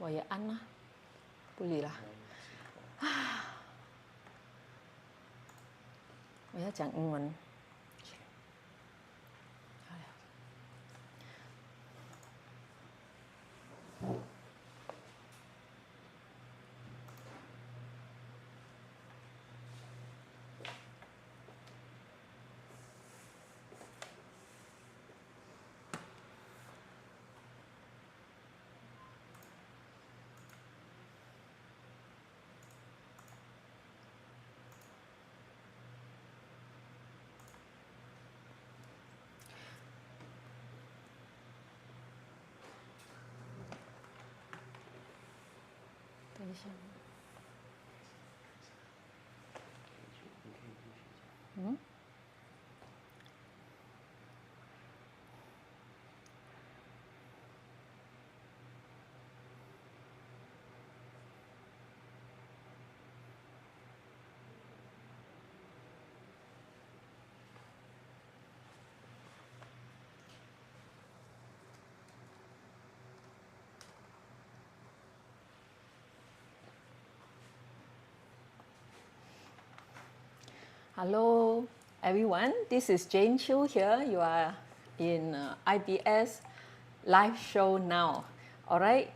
我也按啦，不理啦。我要讲英文。等一下。嗯。Hello, everyone. This is Jane Chiu here. You are in IBS live show now. All right.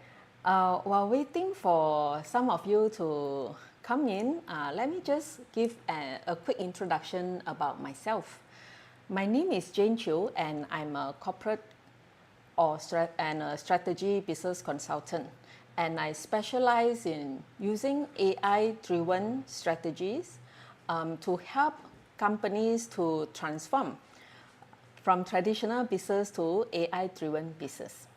While waiting for some of you to come in, let me just give a quick introduction about myself. My name is Jane Chiu, and I'm a corporate and a strategy business consultant. And I specialize in using AI-driven strategies to help companies to transform from traditional business to AI-driven business.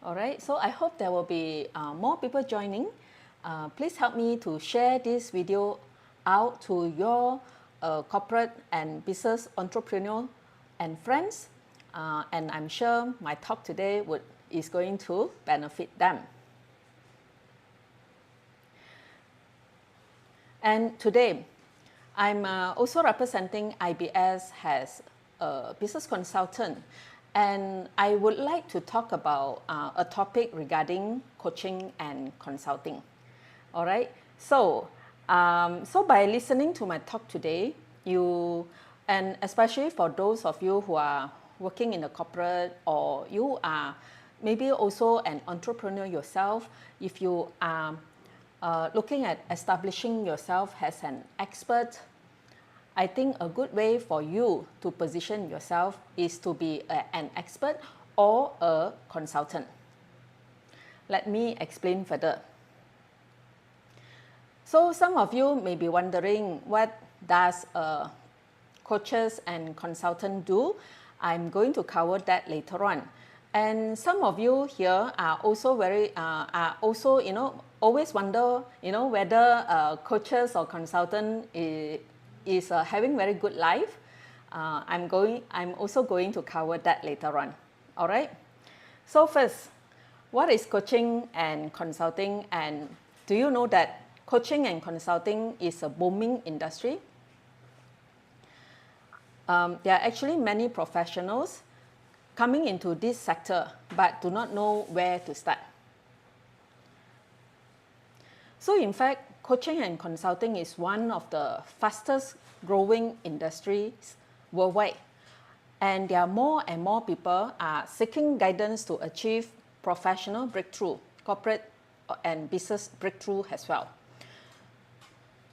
All right, so I hope there will be more people joining. Please help me to share this video out to your corporate and business entrepreneur and friends. And I'm sure my talk today is going to benefit them. And today, I'm also representing IBS as a business consultant, and I would like to talk about a topic regarding coaching and consulting. All right, so by listening to my talk today, and especially for those of you who are working in a corporate, or you are maybe also an entrepreneur yourself, if you are looking at establishing yourself as an expert, I think a good way for you to position yourself is to be an expert or a consultant. Let me explain further. So some of you may be wondering, what does coaches and consultant do? I'm going to cover that later on. And some of you here are also always wonder, whether coaches or consultant is having very good life. I'm also going to cover that later on. All right. So first, what is coaching and consulting? And do you know that coaching and consulting is a booming industry? There are actually many professionals coming into this sector, but do not know where to start. So in fact, coaching and consulting is one of the fastest growing industries worldwide. And there are more and more people are seeking guidance to achieve professional breakthrough, corporate and business breakthrough as well.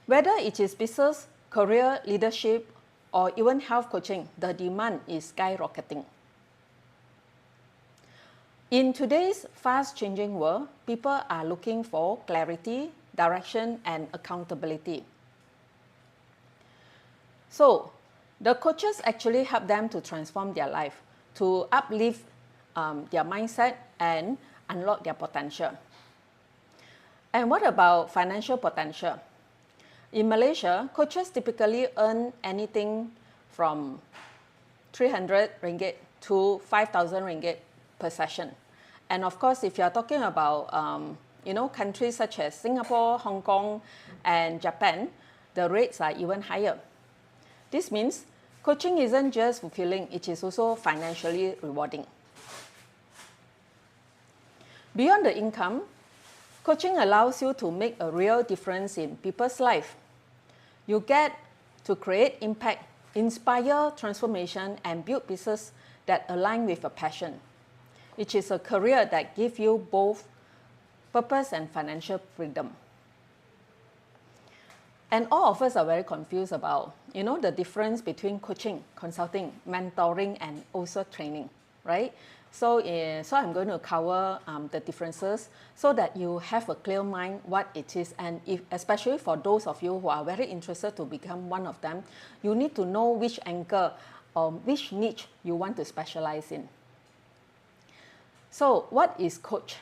Whether it is business, career, leadership, or even health coaching, the demand is skyrocketing. In today's fast-changing world, people are looking for clarity, direction, and accountability. So, the coaches actually help them to transform their life, to uplift their mindset and unlock their potential. And what about financial potential? In Malaysia, coaches typically earn anything from 300 ringgit to 5,000 ringgit per session. And of course, if you're talking about countries such as Singapore, Hong Kong, and Japan, the rates are even higher. This means coaching isn't just fulfilling, it is also financially rewarding. Beyond the income, Coaching allows you to make a real difference in people's life. You get to create impact, inspire transformation, and build business that align with a passion. It is a career that gives you both purpose and financial freedom. And all of us are very confused about, the difference between coaching, consulting, mentoring, and also training, right? So I'm going to cover the differences so that you have a clear mind what it is. And especially for those of you who are very interested to become one of them, you need to know which angle or which niche you want to specialize in. So what is coach?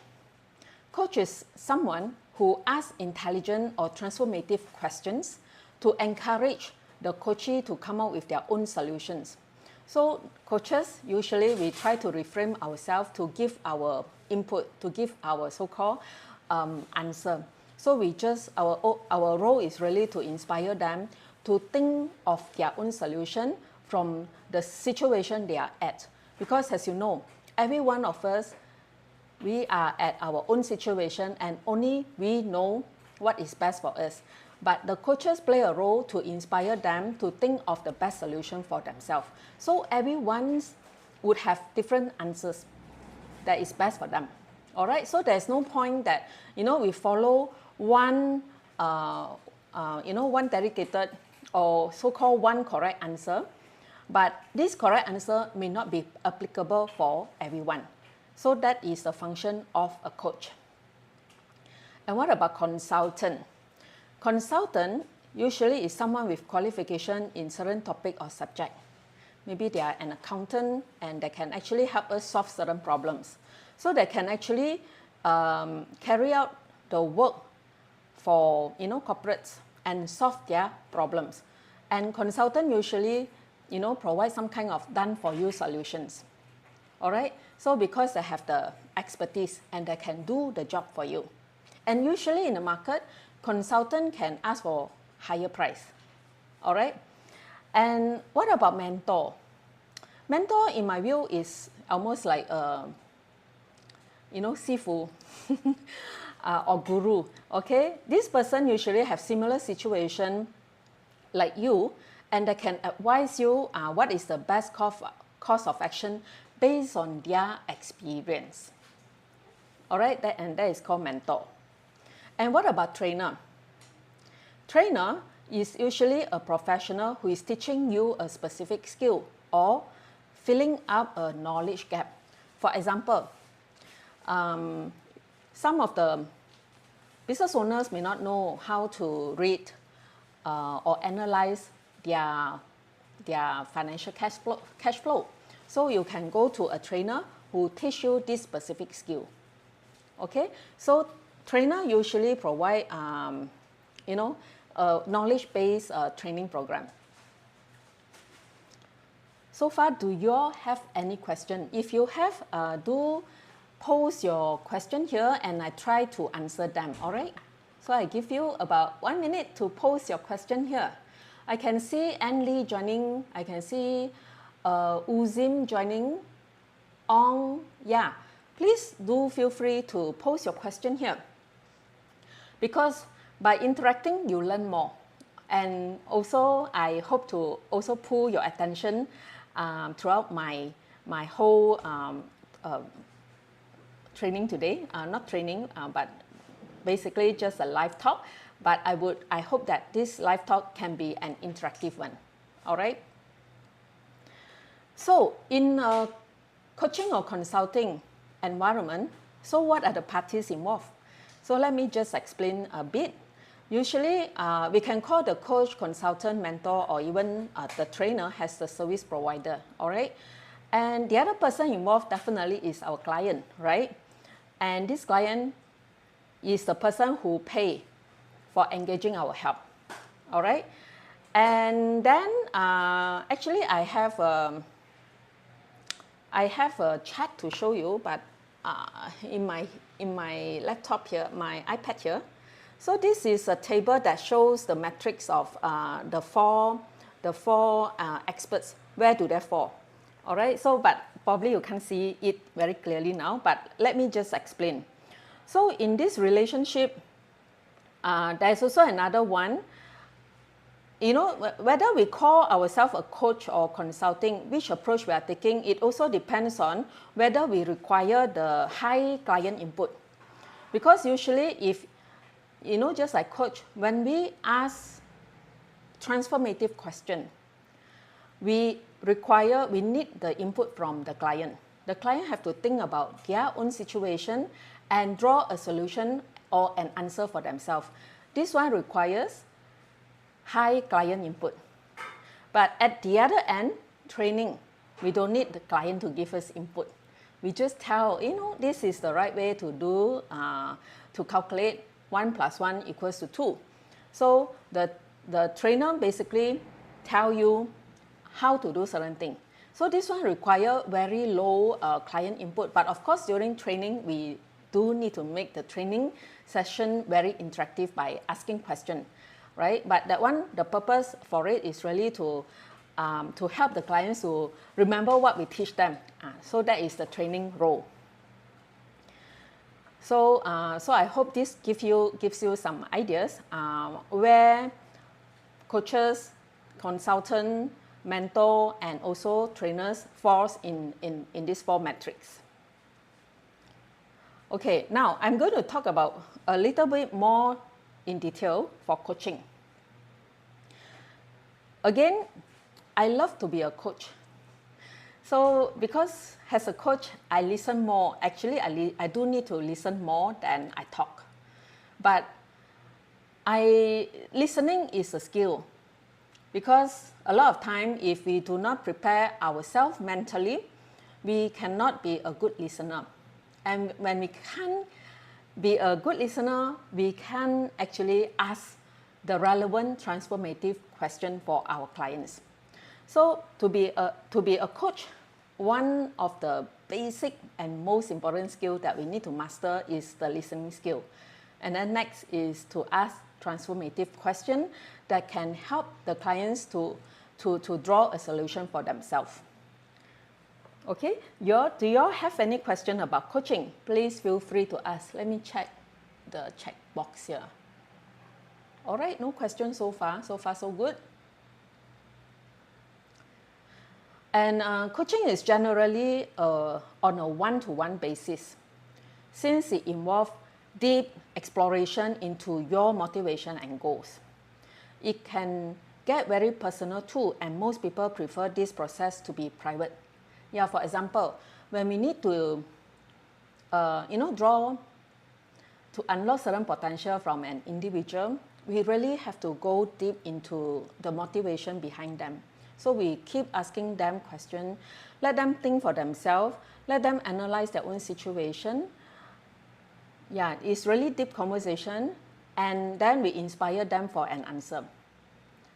Coach is someone who asks intelligent or transformative questions to encourage the coachee to come up with their own solutions. So coaches, usually we try to reframe ourselves to give our input, to give our so-called answer. So our role is really to inspire them to think of their own solution from the situation they are at. Because as you know, every one of us, we are at our own situation and only we know what is best for us. But the coaches play a role to inspire them to think of the best solution for themselves. So everyone would have different answers that is best for them. All right, so there's no point that, we follow one, one dedicated or so-called one correct answer, but this correct answer may not be applicable for everyone. So that is the function of a coach. And what about consultant? Consultant usually is someone with qualification in certain topic or subject. Maybe they are an accountant and they can actually help us solve certain problems. So they can actually carry out the work for corporates and solve their problems. And consultant usually provide some kind of done-for-you solutions. All right. So because they have the expertise and they can do the job for you. And usually in the market, consultant can ask for higher price. All right. And what about mentor? Mentor, in my view, is almost like sifu or guru. Okay. This person usually have similar situation like you, and they can advise you what is the best course of action based on their experience. All right, that is called mentor. And what about trainer? Trainer is usually a professional who is teaching you a specific skill or filling up a knowledge gap. For example, some of the business owners may not know how to read or analyze their financial cash flow. So you can go to a trainer who teach you this specific skill. Okay, so trainer usually provide a knowledge-based training program. So far, do you all have any question? If you have, do post your question here and I try to answer them, all right? So I give you about 1 minute to post your question here. I can see Ann Lee joining, I can see Uzim joining, yeah. Please do feel free to post your question here. Because by interacting, you learn more. And also, I hope to also pull your attention throughout my whole training today. Not training, but basically just a live talk. But I hope that this live talk can be an interactive one. All right? So in a coaching or consulting environment, so what are the parties involved? So let me just explain a bit. Usually, we can call the coach, consultant, mentor, or even the trainer as the service provider, all right? And the other person involved definitely is our client, right? And this client is the person who pay for engaging our help, all right? And then, actually, I have a chart to show you, but in my laptop here, my iPad here. So this is a table that shows the metrics of the four experts. Where do they fall? All right. So, but probably you can't see it very clearly now. But let me just explain. So in this relationship, there's also another one. Whether we call ourselves a coach or consulting, which approach we are taking, it also depends on whether we require the high client input. Because usually if, just like coach, when we ask transformative question, we need the input from the client. The client have to think about their own situation and draw a solution or an answer for themselves. This one requires high client input. But at the other end, training, we don't need the client to give us input. We just tell, this is the right way to do, to calculate 1 + 1 = 2. So the trainer basically tell you how to do certain thing. So this one require very low client input. But of course, during training, we do need to make the training session very interactive by asking questions. Right? But that one, the purpose for it is really to help the clients to remember what we teach them. So that is the training role. So I hope this gives you some ideas where coaches, consultants, mentor, and also trainers falls in these 4 metrics. Okay, now I'm going to talk about a little bit more in detail for coaching. Again, I love to be a coach. So because as a coach, I listen more. Actually, I do need to listen more than I talk. But listening is a skill. Because a lot of time, if we do not prepare ourselves mentally, we cannot be a good listener. And when we can't be a good listener, we can actually ask the relevant transformative question for our clients. So to be a coach, one of the basic and most important skill that we need to master is the listening skill. And then next is to ask transformative question that can help the clients to draw a solution for themselves. Okay, do you all have any question about coaching? Please feel free to ask. Let me check the check box here. All right, no questions so far. So far, so good. And coaching is generally on a one-to-one basis, since it involves deep exploration into your motivation and goals. It can get very personal too, and most people prefer this process to be private. Yeah, for example, when we need to, to unlock certain potential from an individual, we really have to go deep into the motivation behind them. So we keep asking them questions, let them think for themselves, let them analyze their own situation. Yeah, it's really deep conversation, and then we inspire them for an answer.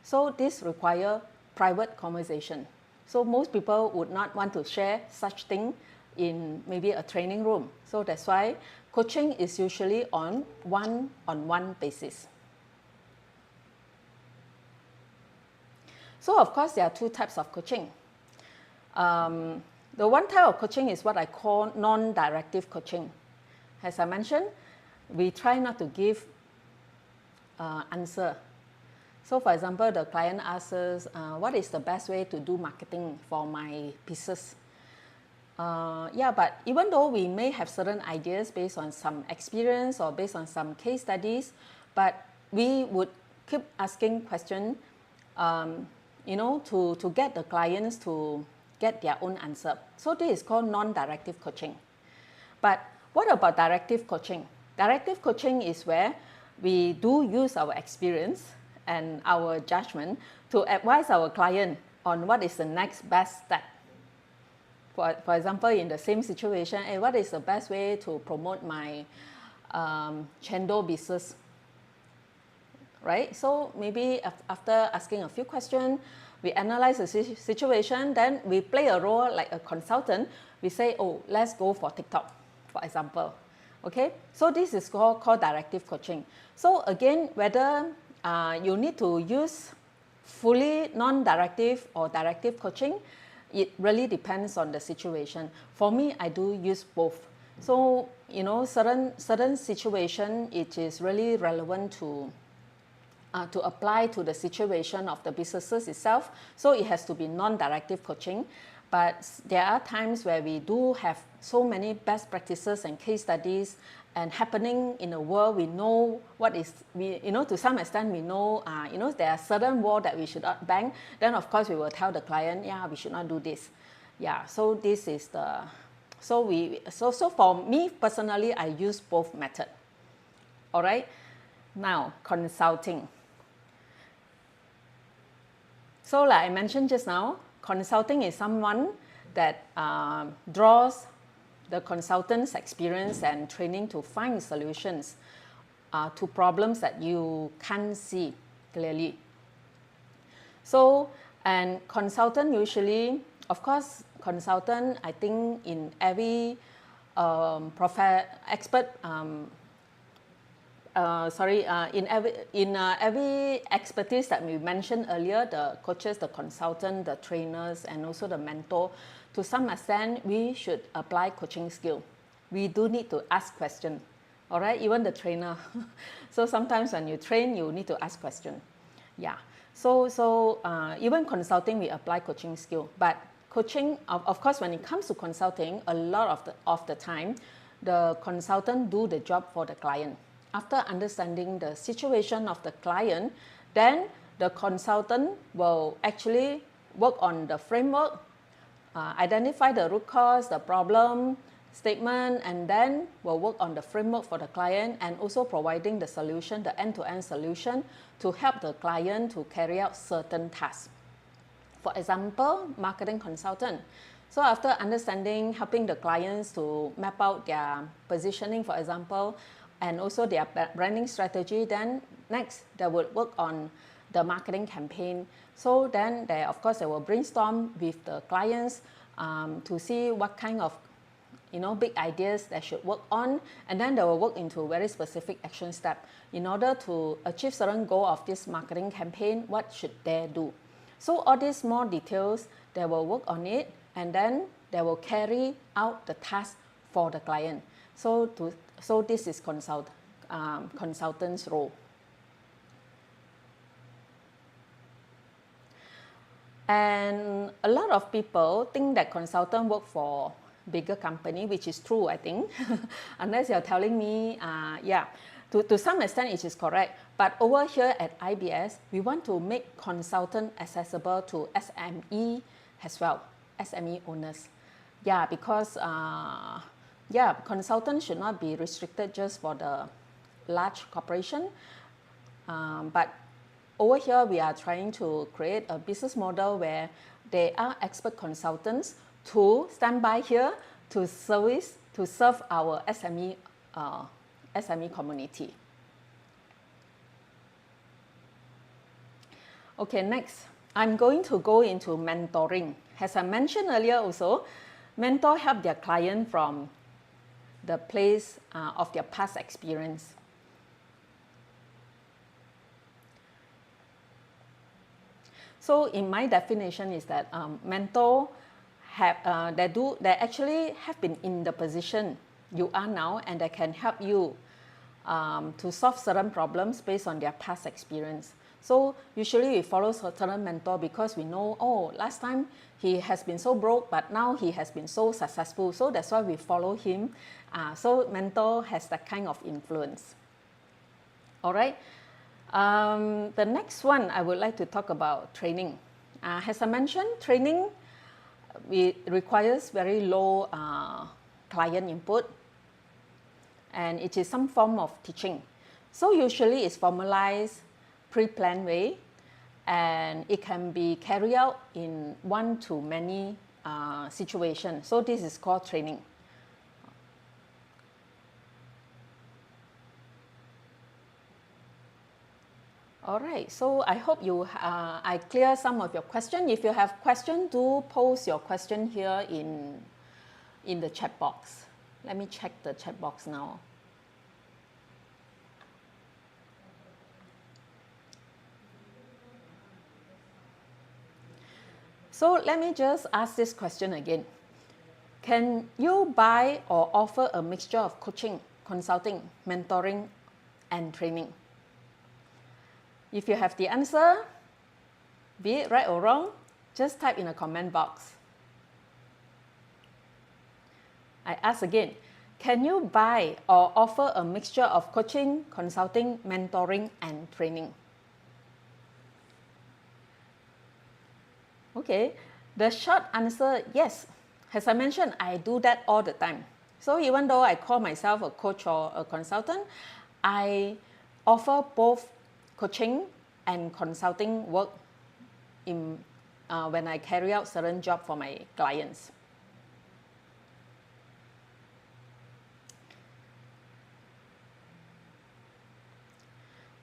So this requires private conversation. So most people would not want to share such thing in maybe a training room. So that's why coaching is usually on one-on-one basis. So of course, there are 2 types of coaching. The one type of coaching is what I call non-directive coaching. As I mentioned, we try not to give answer. So for example, the client asks us, what is the best way to do marketing for my pieces? Yeah, but even though we may have certain ideas based on some experience or based on some case studies, but we would keep asking questions, to get the clients to get their own answer. So this is called non-directive coaching. But what about directive coaching? Directive coaching is where we do use our experience and our judgment to advise our client on what is the next best step. For example, in the same situation, hey, what is the best way to promote my chendol business? Right? So maybe after asking a few questions, we analyze the situation, then we play a role like a consultant. We say, oh, let's go for TikTok, for example. Okay? So this is called directive coaching. So again, whether you need to use fully non-directive or directive coaching, it really depends on the situation. For me, I do use both. So, you know, certain situation, it is really relevant to apply to the situation of the businesses itself. So it has to be non-directive coaching. But there are times where we do have so many best practices and case studies and happening in the world. We know what is, you know, to some extent we know, you know, there are certain wall that we should not bang. Then of course we will tell the client, yeah, we should not do this. Yeah, so this is the, so for me personally, I use both methods. All right, now consulting. So like I mentioned just now, consulting is someone that draws the consultant's experience and training to find solutions to problems that you can't see clearly. So, and consultant usually, of course, consultant, I think in every expert in every expertise that we mentioned earlier, the coaches, the consultant, the trainers, and also the mentor, to some extent, we should apply coaching skill. We do need to ask questions, all right? Even the trainer. So sometimes when you train, you need to ask questions. Yeah. So even consulting, we apply coaching skill. But coaching, of course, when it comes to consulting, a lot of the time, the consultant do the job for the client. After understanding the situation of the client, then the consultant will actually work on the framework, identify the root cause, the problem statement, and then will work on the framework for the client and also providing the solution, the end-to-end solution to help the client to carry out certain tasks. For example, marketing consultant. So after understanding, helping the clients to map out their positioning, for example, and also their branding strategy, then next they will work on the marketing campaign. So then they, of course, they will brainstorm with the clients to see what kind of, you know, big ideas they should work on, and then they will work into very specific action step. In order to achieve certain goal of this marketing campaign, what should they do? So all these small details, they will work on it, and then they will carry out the task for the client. So this is consultant's role. And a lot of people think that consultant work for bigger company, which is true, I think. Unless you're telling me, yeah, to some extent it is correct. But over here at IBS, we want to make consultant accessible to SME as well, SME owners. Yeah, because yeah, consultants should not be restricted just for the large corporation. But over here, we are trying to create a business model where there are expert consultants to stand by here to serve our SME community. Okay, next, I'm going to go into mentoring. As I mentioned earlier also, mentor help their client from the place of their past experience. So in my definition is that mentor they actually have been in the position you are now, and they can help you to solve certain problems based on their past experience. So usually we follow certain mentor because we know, oh, last time he has been so broke, but now he has been so successful. So that's why we follow him. So mentor has that kind of influence. All right. The next one I would like to talk about training. As I mentioned, training requires very low client input, and it is some form of teaching. So usually it's formalized, pre-planned way, and it can be carried out in one to many situations. So this is called training. All right, so I hope I clear some of your questions. If you have questions, do post your question here in the chat box. Let me check the chat box now. So let me just ask this question again. can you buy or offer a mixture of coaching, consulting, mentoring, and training? If you have the answer, be it right or wrong, just type in a comment box. I ask again, can you buy or offer a mixture of coaching, consulting, mentoring, and training? Okay, the short answer, yes. As I mentioned, I do that all the time. So even though I call myself a coach or a consultant, I offer both coaching and consulting work in, when I carry out certain jobs for my clients.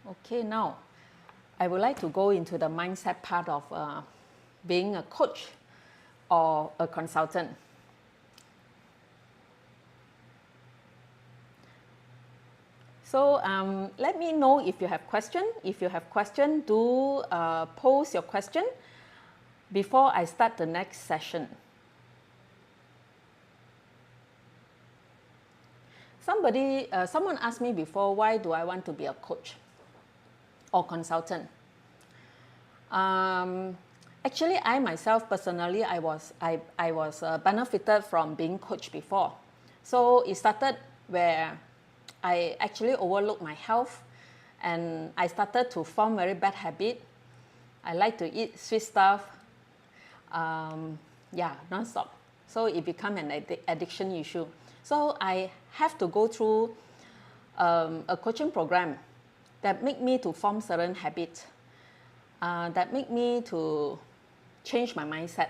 Okay, now I would like to go into the mindset part of being a coach or a consultant. So let me know if you have questions. If you have questions, do post your question before I start the next session. Someone asked me before, why do I want to be a coach or consultant? Actually, I myself personally, I was benefited from being coached before. So it started where I actually overlooked my health, and I started to form very bad habit. I like to eat sweet stuff, non-stop. So it became an addiction issue. So I have to go through a coaching program that make me to form certain habits, that make me to change my mindset.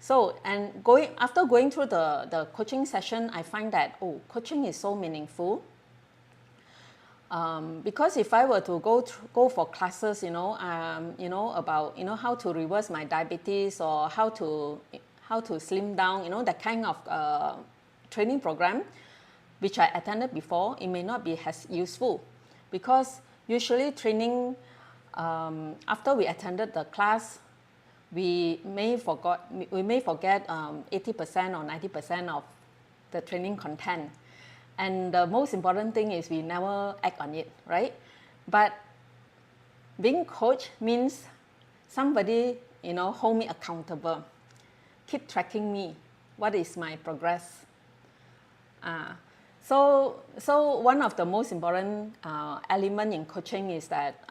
After going through the coaching session, I find that coaching is so meaningful. Because if I were to go for classes, about how to reverse my diabetes or how to slim down, that kind of training program, which I attended before, it may not be as useful, because usually training, after we attended the class, we may forget 80% or 90% of the training content. And the most important thing is we never act on it, right? But being coach means somebody, hold me accountable, keep tracking me, what is my progress. So one of the most important element in coaching is that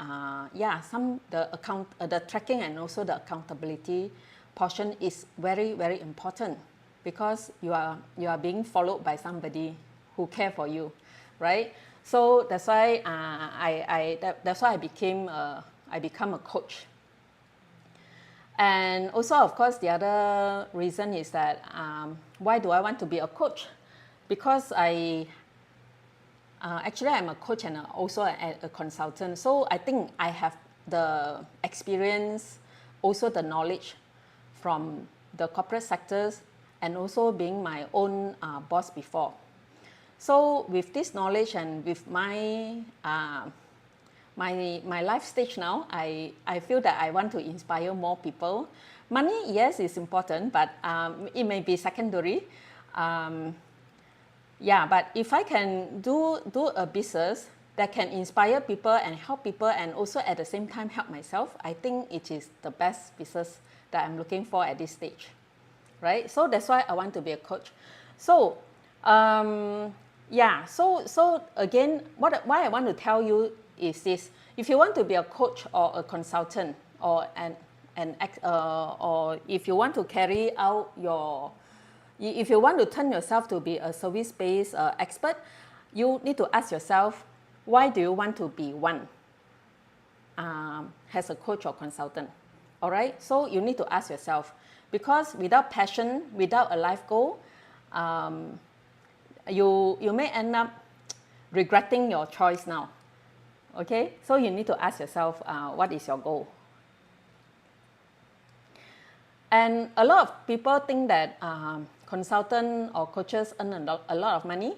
the tracking and also the accountability portion is very, very important, because you are being followed by somebody who care for you, right? So that's why I became a coach. And also, of course, the other reason is that why do I want to be a coach? Because actually I'm a coach and also a consultant. So I think I have the experience, also the knowledge from the corporate sectors, and also being my own boss before. So with this knowledge and with my life stage now, I feel that I want to inspire more people. Money, yes, is important, but it may be secondary. But if I can do a business that can inspire people and help people, and also at the same time help myself, I think it is the best business that I'm looking for at this stage, right? So that's why I want to be a coach. So so again, why I want to tell you is this: if you want to be a coach or a consultant, or if you want to carry out if you want to turn yourself to be a service-based expert, you need to ask yourself, why do you want to be one as a coach or consultant? All right, so you need to ask yourself, because without passion, without a life goal, you may end up regretting your choice now. Okay, so you need to ask yourself, what is your goal? And a lot of people think that consultants or coaches earn a lot of money.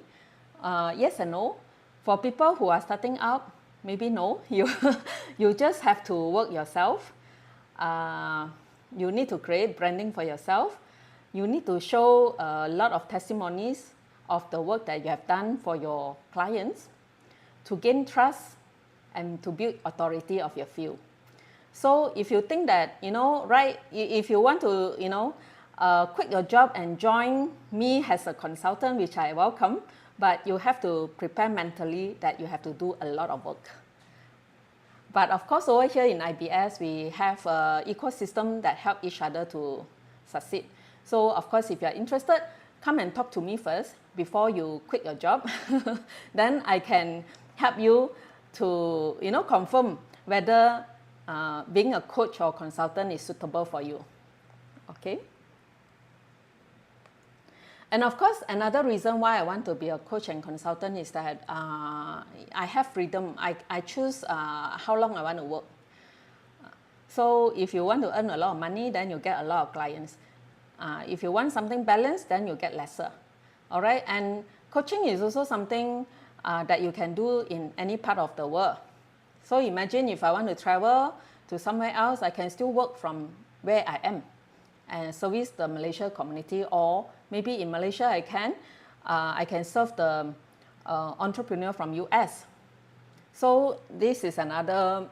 Yes and no. For people who are starting out, maybe no. You just have to work yourself. You need to create branding for yourself. you need to show a lot of testimonies of the work that you have done for your clients to gain trust and to build authority of your field. So if you think that, right, if you want to, quit your job and join me as a consultant, which I welcome, but you have to prepare mentally that you have to do a lot of work. But of course, over here in IBS, we have an ecosystem that help each other to succeed. So of course, if you are interested, come and talk to me first before you quit your job. Then I can help you to, confirm whether being a coach or consultant is suitable for you. Okay? And of course, another reason why I want to be a coach and consultant is that I have freedom. I choose how long I want to work. So if you want to earn a lot of money, then you get a lot of clients. If you want something balanced, then you get lesser. All right? And coaching is also something that you can do in any part of the world. So imagine if I want to travel to somewhere else, I can still work from where I am and service the Malaysia community, or maybe in Malaysia I can serve the entrepreneur from US. So this is another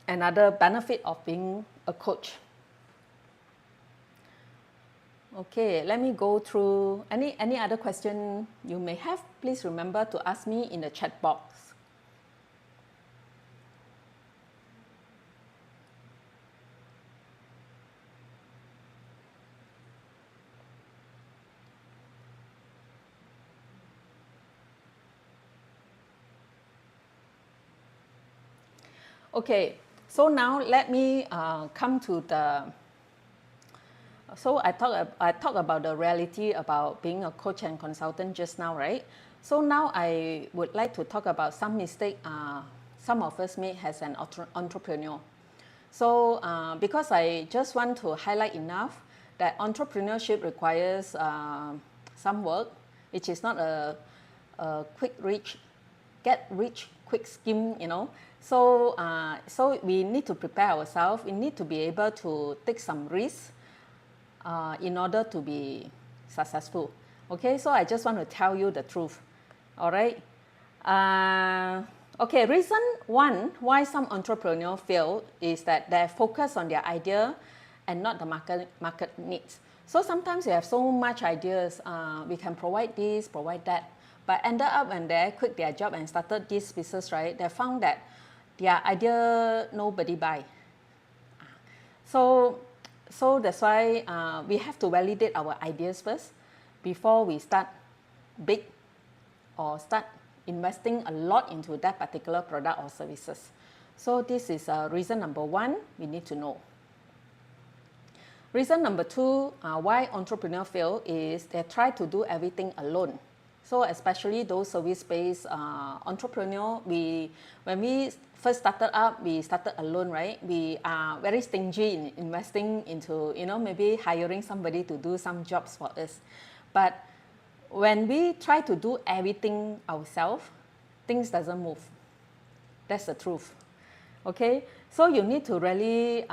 benefit of being a coach. Okay, let me go through any other question you may have. Please remember to ask me in the chat box. Okay, so now let me come to the. So I talk about the reality about being a coach and consultant just now, right? So now I would like to talk about some mistake some of us made as an entrepreneur. So because I just want to highlight enough that entrepreneurship requires some work, which is not a get rich quick scheme, So, so we need to prepare ourselves. We need to be able to take some risks in order to be successful. Okay, so I just want to tell you the truth. All right. Okay, reason one why some entrepreneurs fail is that they're focused on their idea and not the market needs. So sometimes you have so much ideas. We can provide this, provide that, but ended up when they quit their job and started this business, right? They found that their idea nobody buy. So that's why we have to validate our ideas first before we start big or start investing a lot into that particular product or services. So this is reason number one we need to know. Reason number two why entrepreneurs fail is they try to do everything alone. So especially those service-based entrepreneur, when we first started up, we started alone, right? We are very stingy in investing into, maybe hiring somebody to do some jobs for us. But when we try to do everything ourselves, things doesn't move. That's the truth. Okay, so you need to really,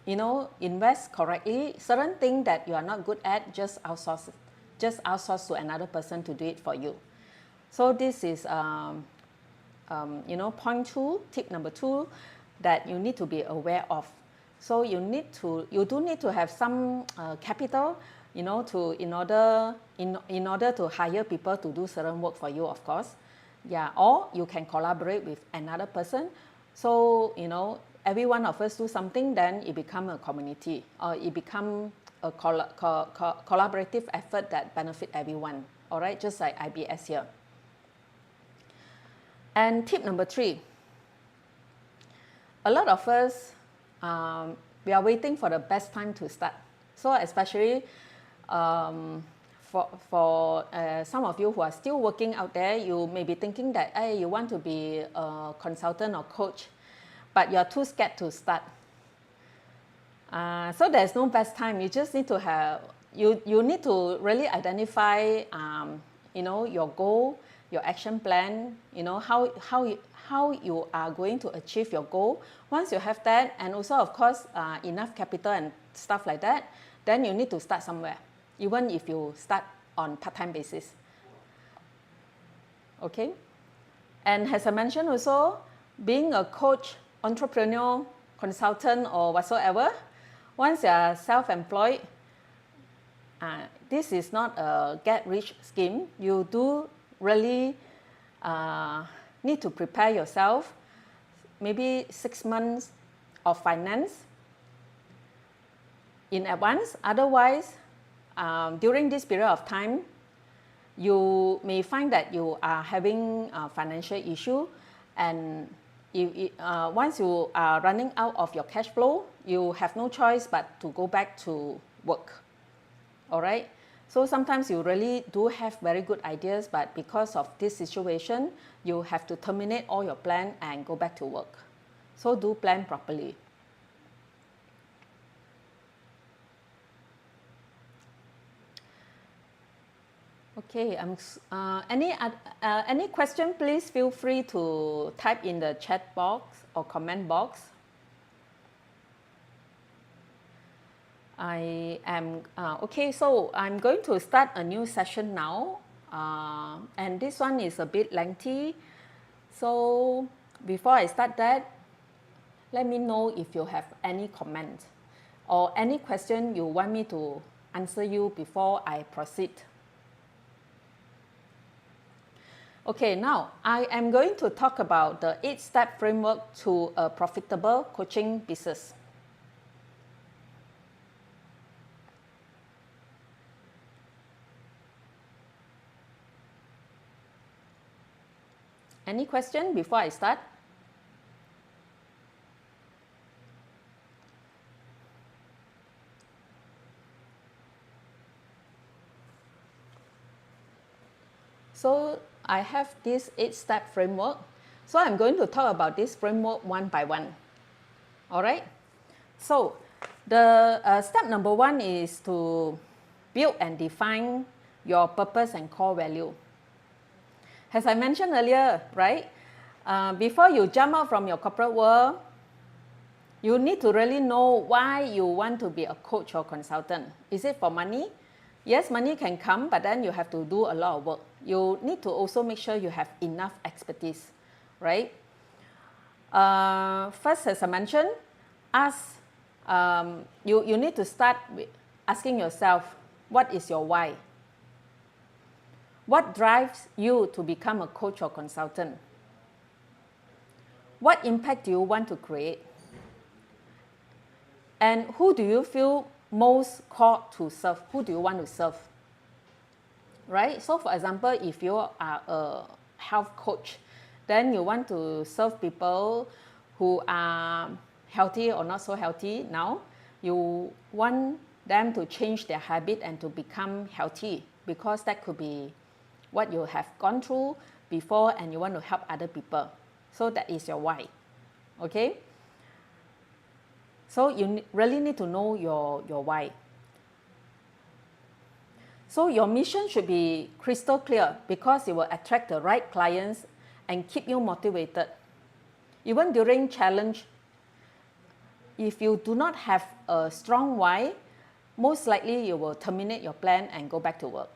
invest correctly. Certain things that you are not good at, just outsource to another person to do it for you. So this is, point two, tip number two, that you need to be aware of. So you do need to have some capital, in order to hire people to do certain work for you, of course. Yeah, or you can collaborate with another person. So, every one of us do something, then it becomes a community, or it becomes a collaborative effort that benefit everyone. All right, just like IBS here. And tip number three, a lot of us, we are waiting for the best time to start. So especially for some of you who are still working out there, you may be thinking that, hey, you want to be a consultant or coach, but you're too scared to start. So there's no best time. You just need to have, you need to really identify, your goal, your action plan, how you are going to achieve your goal. Once you have that, and also of course enough capital and stuff like that, then you need to start somewhere, even if you start on part-time basis. Okay? And as I mentioned also, being a coach, entrepreneur, consultant, or whatsoever, once you are self-employed, this is not a get-rich scheme. You do really need to prepare yourself, maybe 6 months of finance in advance. Otherwise, during this period of time, you may find that you are having a financial issue, and once you are running out of your cash flow, you have no choice but to go back to work. All right? So sometimes you really do have very good ideas, but because of this situation, you have to terminate all your plan and go back to work. So do plan properly. Okay, any question, please feel free to type in the chat box or comment box. Okay, so I'm going to start a new session now, and this one is a bit lengthy. So before I start that, let me know if you have any comment or any question you want me to answer you before I proceed. Okay, now I am going to talk about the 8-step framework to a profitable coaching business. Any question before I start? So I have this 8-step framework. So I'm going to talk about this framework one by one. All right? So the step number 1 is to build and define your purpose and core value. As I mentioned earlier, right? Before you jump out from your corporate world, you need to really know why you want to be a coach or consultant. Is it for money? Yes, money can come, but then you have to do a lot of work. You need to also make sure you have enough expertise, right? First, as I mentioned, you need to start with asking yourself, what is your why? What drives you to become a coach or consultant? What impact do you want to create? And who do you feel most called to serve? Who do you want to serve? Right? So for example, if you are a health coach, then you want to serve people who are healthy or not so healthy now. You want them to change their habit and to become healthy, because that could be what you have gone through before and you want to help other people. So that is your why. Okay? So you really need to know your why. So your mission should be crystal clear, because it will attract the right clients and keep you motivated. Even during challenge, if you do not have a strong why, most likely you will terminate your plan and go back to work.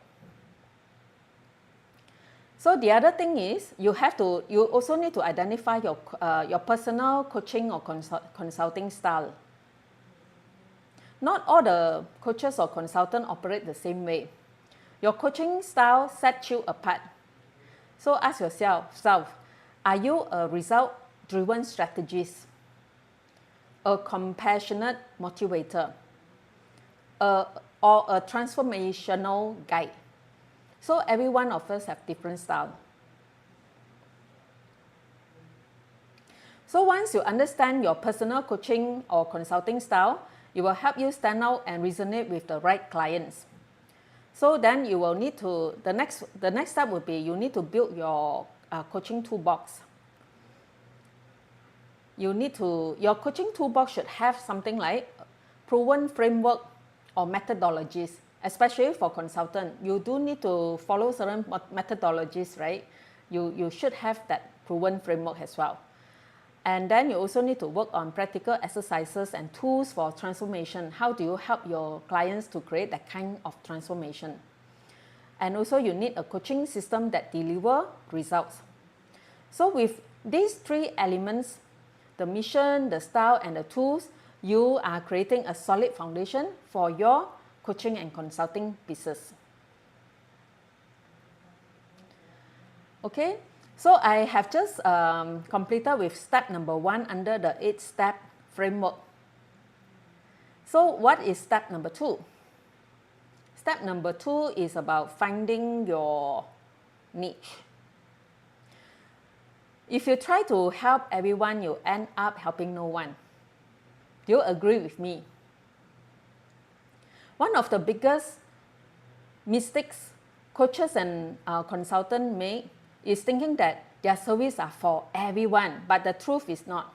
So the other thing is, you also need to identify your personal coaching or consulting style. Not all the coaches or consultants operate the same way. Your coaching style sets you apart. So ask yourself, are you a result-driven strategist, a compassionate motivator, or a transformational guide? So every one of us have different style. So once you understand your personal coaching or consulting style, it will help you stand out and resonate with the right clients. So then you will need to, the next step would be, you need to build your coaching toolbox. Your coaching toolbox should have something like proven framework or methodologies. Especially for consultant, you do need to follow certain methodologies, right? You should have that proven framework as well. And then you also need to work on practical exercises and tools for transformation. How do you help your clients to create that kind of transformation? And also you need a coaching system that delivers results. So with these three elements, the mission, the style, and the tools, you are creating a solid foundation for your coaching and consulting business. Okay, so I have just completed with step number 1 under the 8-step framework. So what is step number 2? Step number 2 is about finding your niche. If you try to help everyone, you end up helping no one. Do you agree with me? One of the biggest mistakes coaches and consultants make is thinking that their services are for everyone, but the truth is not.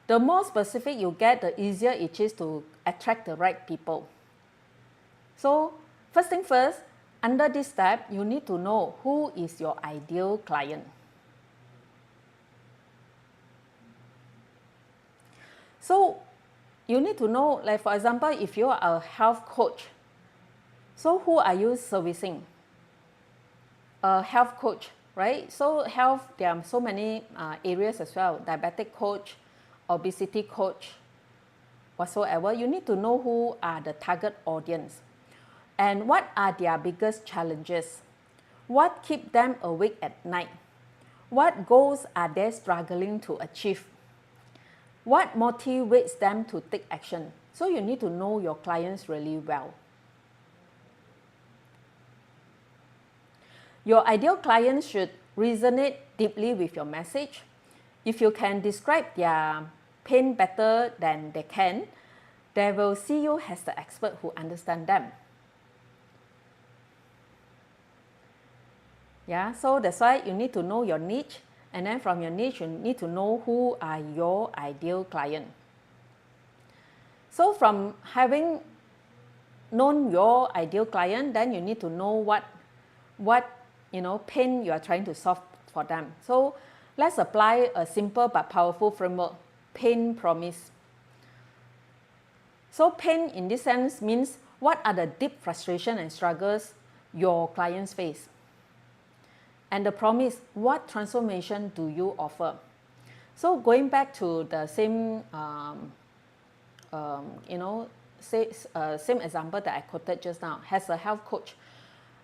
The more specific you get, the easier it is to attract the right people. So, first thing first, under this step, you need to know who is your ideal client. So, you need to know, like for example, if you are a health coach, so who are you servicing? A health coach, right? So health, there are so many areas as well. Diabetic coach, obesity coach, whatsoever. You need to know who are the target audience. And what are their biggest challenges? What keeps them awake at night? What goals are they struggling to achieve? What motivates them to take action? So you need to know your clients really well. Your ideal client should resonate deeply with your message. If you can describe their pain better than they can, they will see you as the expert who understands them. Yeah, so that's why you need to know your niche, and then from your niche, you need to know who are your ideal client. So from having known your ideal client, then you need to know what pain you are trying to solve for them. So let's apply a simple but powerful framework, pain promise. So pain in this sense means what are the deep frustration and struggles your clients face? And the promise, what transformation do you offer? So going back to the same, same example that I quoted just now, as a health coach,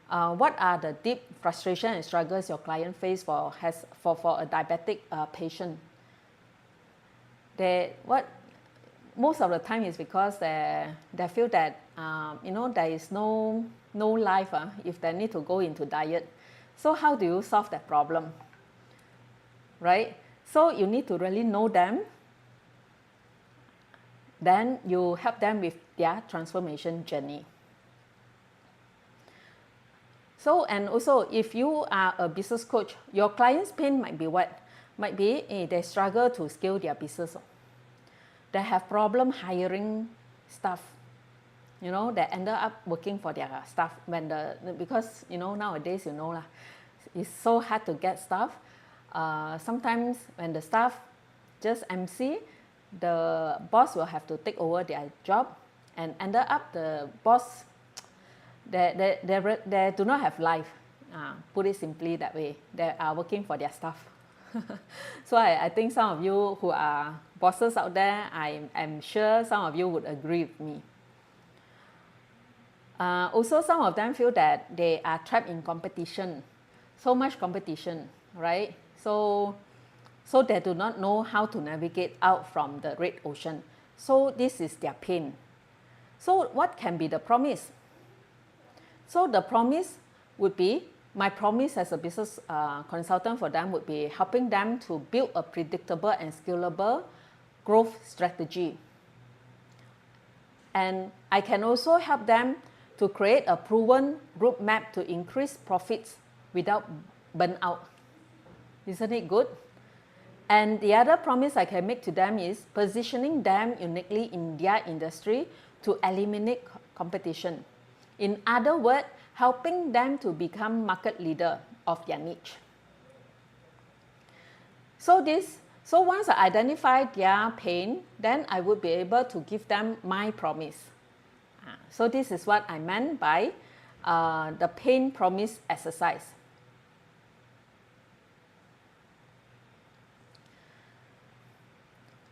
what are the deep frustration and struggles your client face for a diabetic patient? Most of the time is because they feel that there is no life if they need to go into diet. So how do you solve that problem? Right? So you need to really know them. Then you help them with their transformation journey. So, and also if you are a business coach, your client's pain might be what? Might be they struggle to scale their business. They have problem hiring staff. They ended up working for their staff because nowadays it's so hard to get staff. Sometimes when the staff just MC, the boss will have to take over their job, and ended up the boss they do not have life. Put it simply that way. They are working for their staff. So I think some of you who are bosses out there, I'm sure some of you would agree with me. Also, some of them feel that they are trapped in competition. So much competition, right? So they do not know how to navigate out from the red ocean. So this is their pain. So what can be the promise? So the promise would be, my promise as a business consultant for them would be helping them to build a predictable and scalable growth strategy. And I can also help them to create a proven roadmap to increase profits without burnout. Isn't it good? And the other promise I can make to them is positioning them uniquely in their industry to eliminate competition. In other words, helping them to become market leader of their niche. So once I identify their pain, then I would be able to give them my promise. So this is what I meant by the pain promise exercise.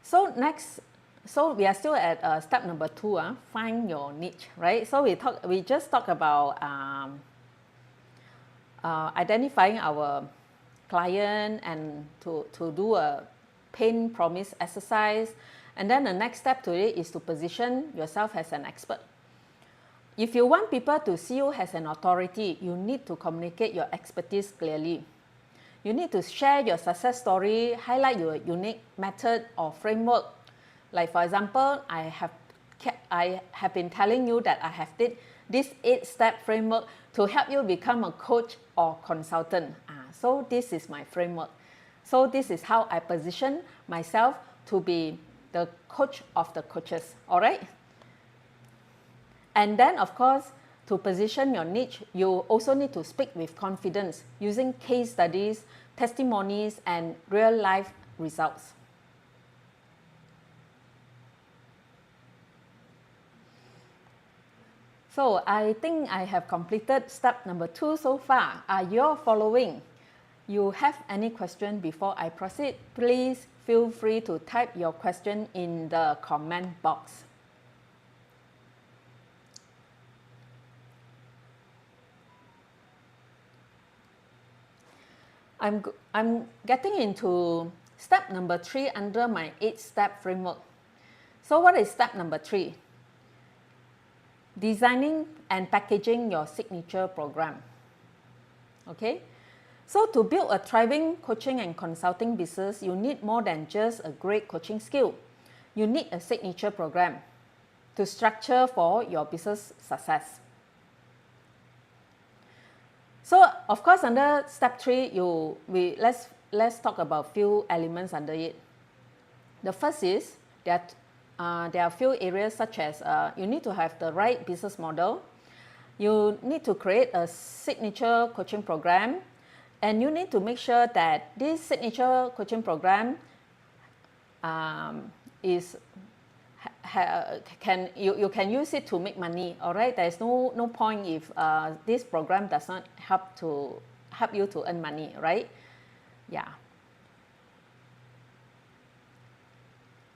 So next, so we are still at step number 2, find your niche, right? So we just talked about identifying our client and to do a pain promise exercise. And then the next step to it is to position yourself as an expert. If you want people to see you as an authority, you need to communicate your expertise clearly. You need to share your success story, highlight your unique method or framework. Like for example, I have been telling you that I have did this 8-step framework to help you become a coach or consultant. So this is my framework. So this is how I position myself to be the coach of the coaches, all right? And then of course, to position your niche, you also need to speak with confidence using case studies, testimonies, and real-life results. So I think I have completed step number 2 so far. Are you all following? You have any question before I proceed? Please feel free to type your question in the comment box. I'm getting into step number 3 under my 8-step framework. So what is step number 3? Designing and packaging your signature program. Okay? So to build a thriving coaching and consulting business, you need more than just a great coaching skill. You need a signature program to structure for your business success. So of course under step 3, let's talk about few elements under it. The first is that there are a few areas such as you need to have the right business model, you need to create a signature coaching program, and you need to make sure that this signature coaching program you can use it to make money, all right? There is no point if this program does not help you to earn money, right? Yeah.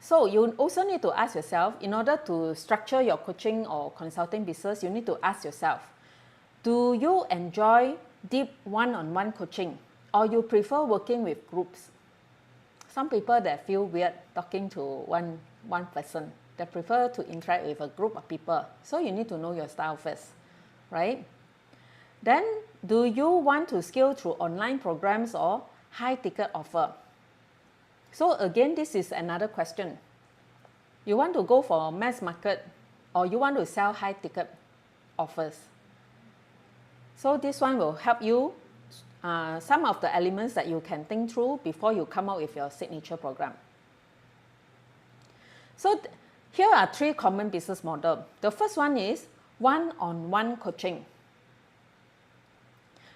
So you also need to ask yourself, in order to structure your coaching or consulting business, you need to ask yourself, do you enjoy deep one-on-one coaching, or you prefer working with groups? Some people that feel weird talking to one person. They prefer to interact with a group of people. So you need to know your style first, right? Then, do you want to scale through online programs or high-ticket offer? So again, this is another question. You want to go for mass market, or you want to sell high-ticket offers? So this one will help you some of the elements that you can think through before you come out with your signature program. So here are 3 common business models. The first one is one-on-one coaching.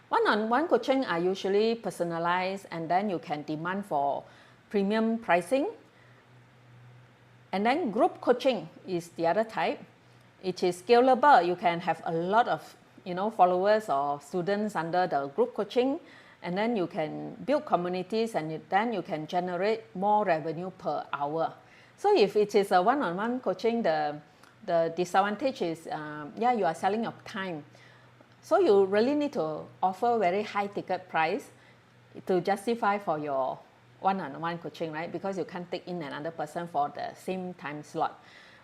One-on-one coaching are usually personalized, and then you can demand for premium pricing. And then group coaching is the other type. It is scalable. You can have a lot of followers or students under the group coaching, and then you can build communities, and then you can generate more revenue per hour. So if it is a one-on-one coaching, the disadvantage is, you are selling your time. So you really need to offer very high ticket price to justify for your one-on-one coaching, right? Because you can't take in another person for the same time slot.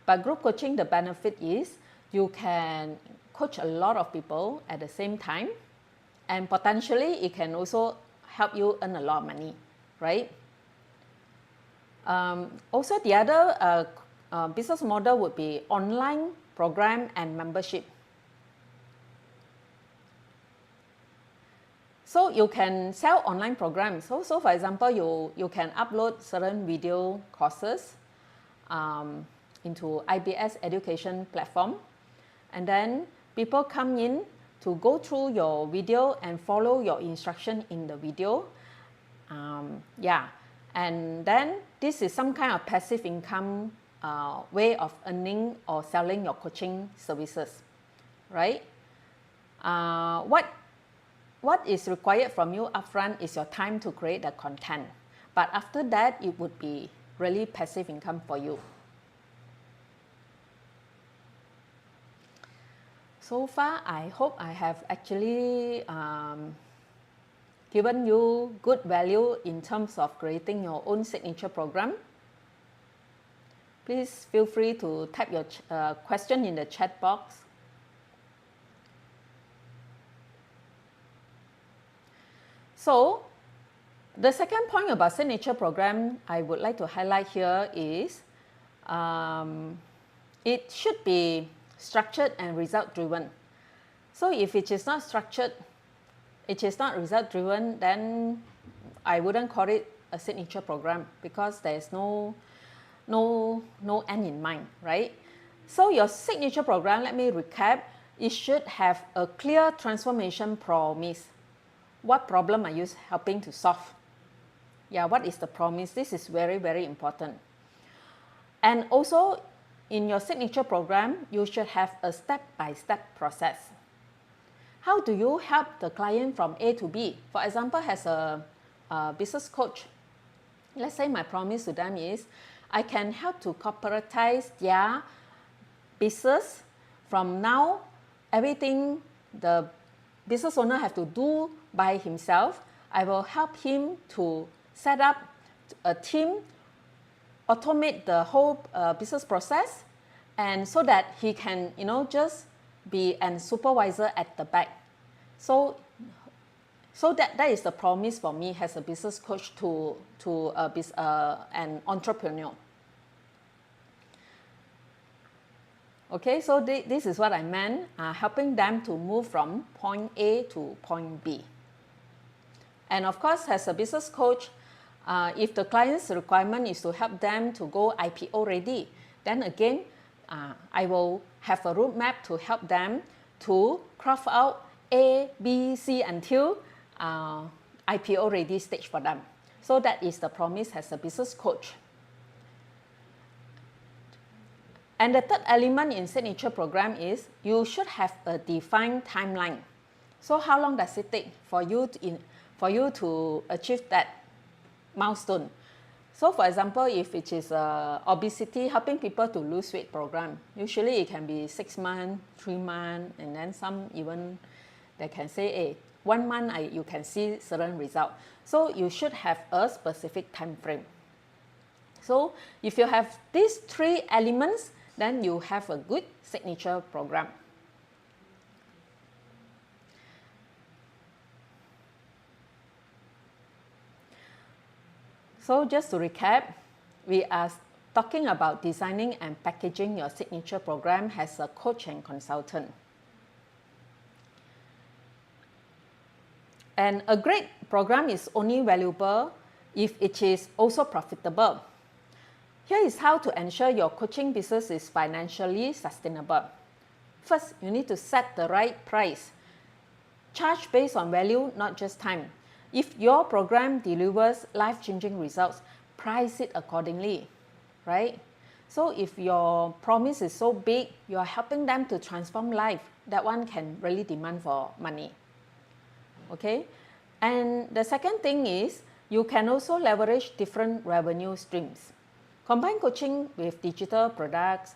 But group coaching, the benefit is you can coach a lot of people at the same time, and potentially it can also help you earn a lot of money, right? Also, the other business model would be online program and membership. So you can sell online programs. So for example, you can upload certain video courses into IBS education platform, and then people come in to go through your video and follow your instruction in the video. And then this is some kind of passive income way of earning or selling your coaching services, right? What is required from you upfront is your time to create the content. But after that, it would be really passive income for you. So far, I hope I have actually given you good value in terms of creating your own signature program. Please feel free to type your question in the chat box. So, the second point about signature program I would like to highlight here is it should be structured and result driven. So if it is not structured, it is not result driven, then I wouldn't call it a signature program because there is no end in mind, right? So your signature program, let me recap, it should have a clear transformation promise. What problem are you helping to solve? Yeah, what is the promise? This is very, very important. And also, in your signature program, you should have a step-by-step process. How do you help the client from A to B? For example, as a business coach, let's say my promise to them is, I can help to corporatize their business. From now, everything the business owner have to do by himself, I will help him to set up a team, automate the whole business process, and so that he can, just be a supervisor at the back. So that is the promise for me as a business coach to an entrepreneur. Okay, so this is what I meant, helping them to move from point A to point B. And of course, as a business coach, if the client's requirement is to help them to go IPO ready, then again, I will have a roadmap to help them to craft out A, B, C until IPO ready stage for them. So that is the promise as a business coach. And the third element in signature program is you should have a defined timeline. So how long does it take for you to achieve that milestone? So for example, if it is obesity, helping people to lose weight program, usually it can be 6 months, 3 months, and then some even they can say, hey, 1 month you can see certain result. So you should have a specific time frame. So if you have these 3 elements, then you have a good signature program. So just to recap, we are talking about designing and packaging your signature program as a coach and consultant. And a great program is only valuable if it is also profitable. Here is how to ensure your coaching business is financially sustainable. First, you need to set the right price. Charge based on value, not just time. If your program delivers life-changing results, price it accordingly, right? So if your promise is so big, you are helping them to transform life, that one can really demand for money. Okay? And the second thing is, you can also leverage different revenue streams. Combine coaching with digital products,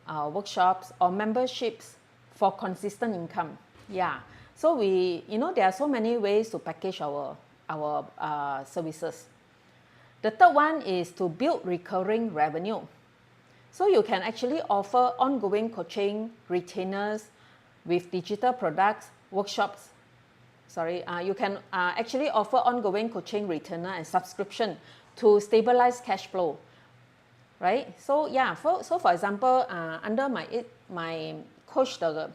workshops, or memberships for consistent income. Yeah. So there are so many ways to package our services. The third one is to build recurring revenue. So you can actually offer ongoing coaching, retainers with digital products, workshops. You can actually offer ongoing coaching, retainer, and subscription to stabilize cash flow. Right? So yeah, so for example, under my coach the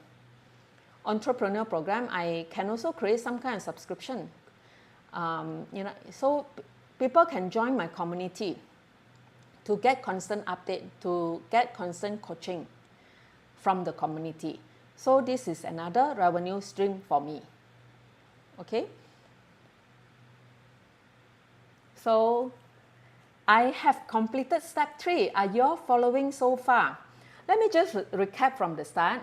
entrepreneur program, I can also create some kind of subscription. So people can join my community to get constant update, to get constant coaching from the community. So this is another revenue stream for me. Okay. So I have completed step 3. Are you all following so far? Let me just recap from the start.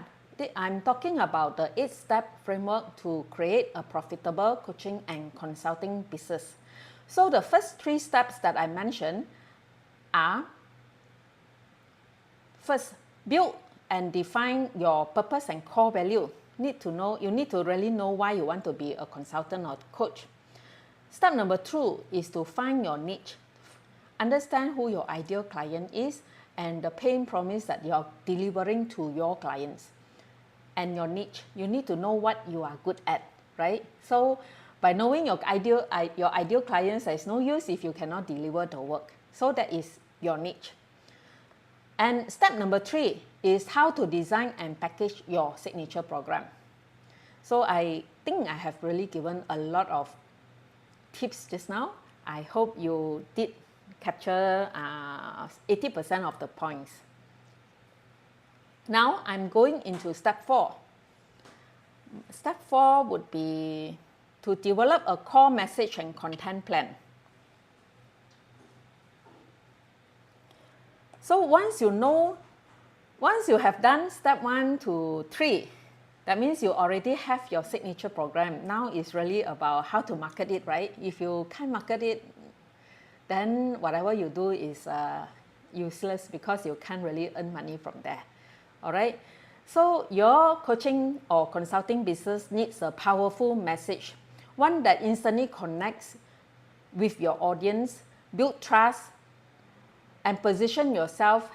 I'm talking about the 8-step framework to create a profitable coaching and consulting business. So the first 3 steps that I mentioned are: first, build and define your purpose and core value. You need to really know why you want to be a consultant or coach. Step number 2 is to find your niche. Understand who your ideal client is and the pain promise that you're delivering to your clients. And your niche, you need to know what you are good at, right? So by knowing your ideal clients, there's no use if you cannot deliver the work. So that is your niche. And step number 3 is how to design and package your signature program. So I think I have really given a lot of tips just now. I hope you did capture 80% of the points. Now I'm going into step 4. Step 4 would be to develop a core message and content plan. So once you have done step 1 to 3, that means you already have your signature program. Now it's really about how to market it, right? If you can't market it, then whatever you do is useless because you can't really earn money from there. All right? So your coaching or consulting business needs a powerful message, one that instantly connects with your audience, build trust, and position yourself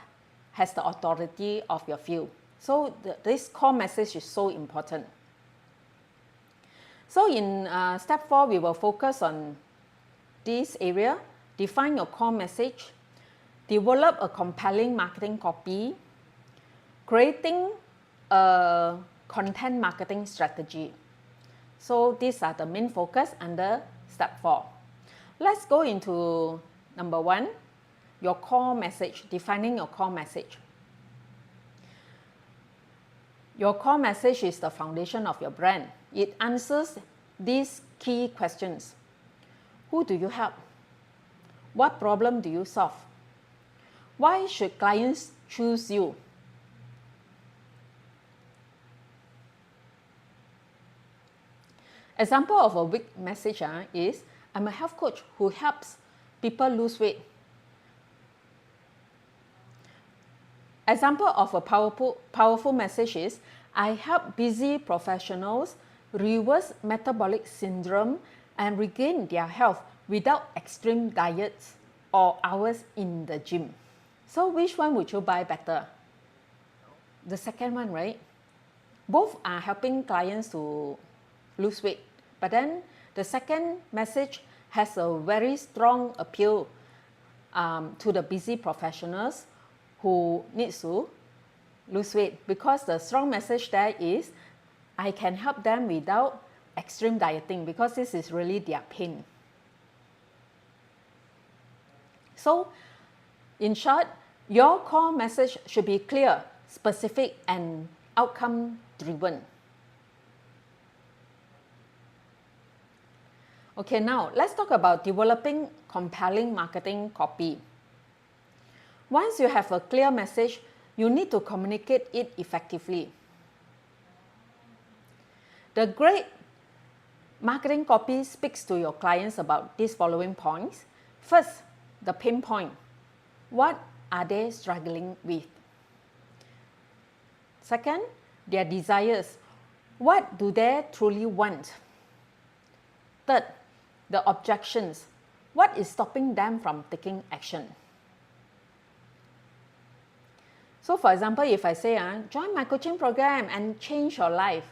as the authority of your field. So this core message is so important. So in step 4, we will focus on this area: define your core message, develop a compelling marketing copy, creating a content marketing strategy. So these are the main focus under step 4. Let's go into number 1, your core message, defining your core message. Your core message is the foundation of your brand. It answers these key questions: who do you help? What problem do you solve? Why should clients choose you? Example of a weak message is, I'm a health coach who helps people lose weight. Example of a powerful message is, I help busy professionals reverse metabolic syndrome and regain their health without extreme diets or hours in the gym. So which one would you buy better? The second one, right? Both are helping clients to lose weight, but then the second message has a very strong appeal to the busy professionals who needs to lose weight, because the strong message there is, I can help them without extreme dieting, because this is really their pain. So in short, your core message should be clear, specific, and outcome driven. Okay, now let's talk about developing compelling marketing copy. Once you have a clear message, you need to communicate it effectively. The great marketing copy speaks to your clients about these following points. First, the pain point. What are they struggling with? Second, their desires. What do they truly want? Third, the objections. What is stopping them from taking action? So for example, if I say, join my coaching program and change your life,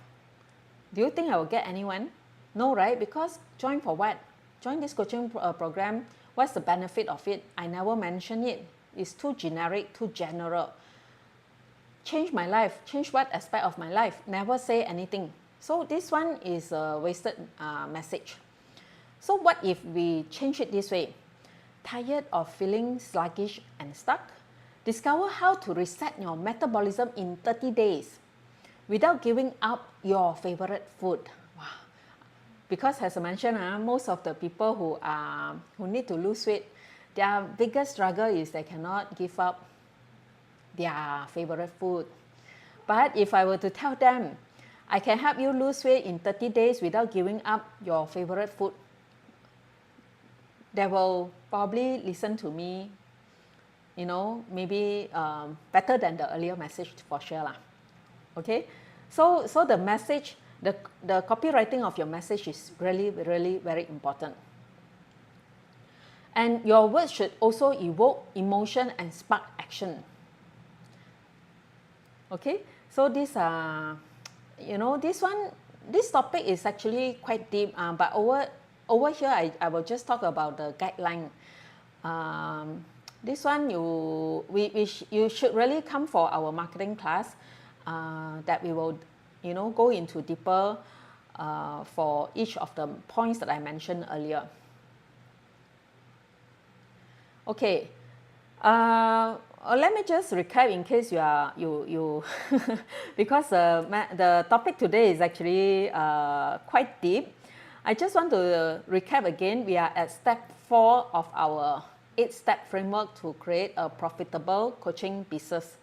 do you think I will get anyone? No, right? Because join for what? Join this coaching program. What's the benefit of it? I never mention it. It's too generic, too general. Change my life. Change what aspect of my life? Never say anything. So this one is a wasted message. So what if we change it this way? Tired of feeling sluggish and stuck? Discover how to reset your metabolism in 30 days without giving up your favorite food. Wow. Because as I mentioned, most of the people who need to lose weight, their biggest struggle is they cannot give up their favorite food. But if I were to tell them, I can help you lose weight in 30 days without giving up your favorite food, they will probably listen to me, you know, maybe better than the earlier message for sure lah. Okay, so the message, the copywriting of your message is really very important. And your words should also evoke emotion and spark action. Okay, so this you know, this topic is actually quite deep, but over here I will just talk about the guideline. This one you should really come for our marketing class, that we will, you know, go into deeper for each of the points that I mentioned earlier. Okay, let me just recap in case you because the topic today is actually quite deep. I just want to recap again. We are at step 4 of our 8-step framework to create a profitable coaching business.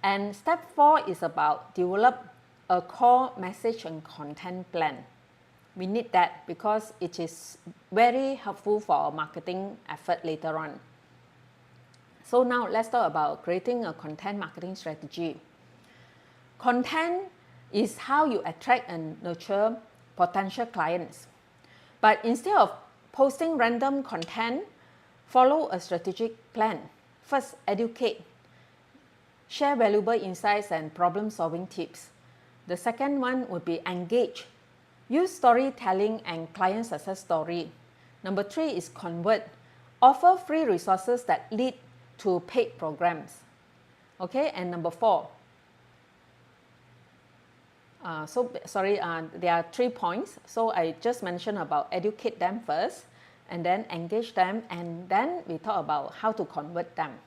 And step 4 is about develop a core message and content plan. We need that because it is very helpful for our marketing effort later on. So now let's talk about creating a content marketing strategy. Content is how you attract and nurture potential clients. But instead of posting random content, follow a strategic plan. First, educate. Share valuable insights and problem-solving tips. The second one would be engage. Use storytelling and client success story. Number 3 is convert. Offer free resources that lead to paid programs. Okay, and number 4. There are 3 points. So I just mentioned about educate them first, and then engage them, and then we talk about how to convert them.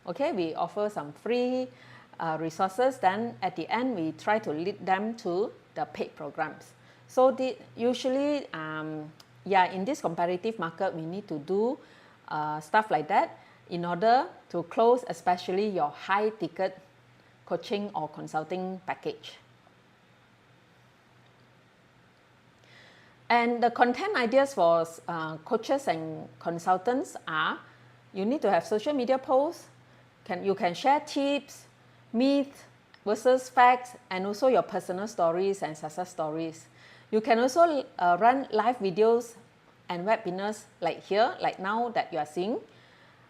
Okay, we offer some free resources, then at the end we try to lead them to the paid programs. So usually, in this competitive market, we need to do stuff like that in order to close especially your high ticket coaching or consulting package. And the content ideas for coaches and consultants are, you need to have social media posts, you can share tips, myths versus facts, and also your personal stories and success stories. You can also run live videos and webinars like here, like now that you are seeing.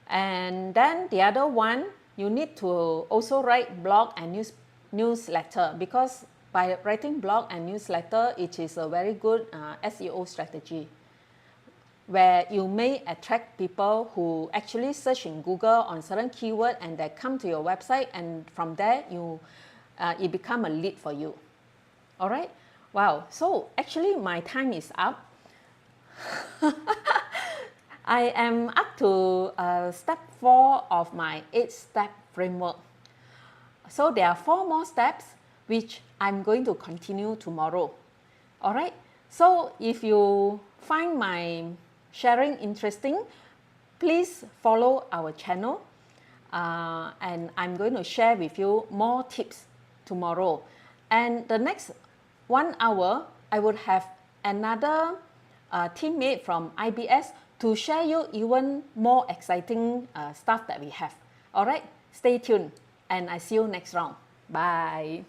And then the other one, you need to also write blog and newsletter, because by writing blog and newsletter, it is a very good SEO strategy, where you may attract people who actually search in Google on certain keyword and they come to your website, and from there it become a lead for you. All right. Wow. So actually my time is up. I am up to step 4 of my 8-step framework. So there are 4 more steps which I'm going to continue tomorrow. All right. So if you find my sharing interesting, please follow our channel, and I'm going to share with you more tips tomorrow. And the next 1 hour, I would have another teammate from IBS to share you even more exciting stuff that we have. All right, stay tuned, and I see you next round. Bye.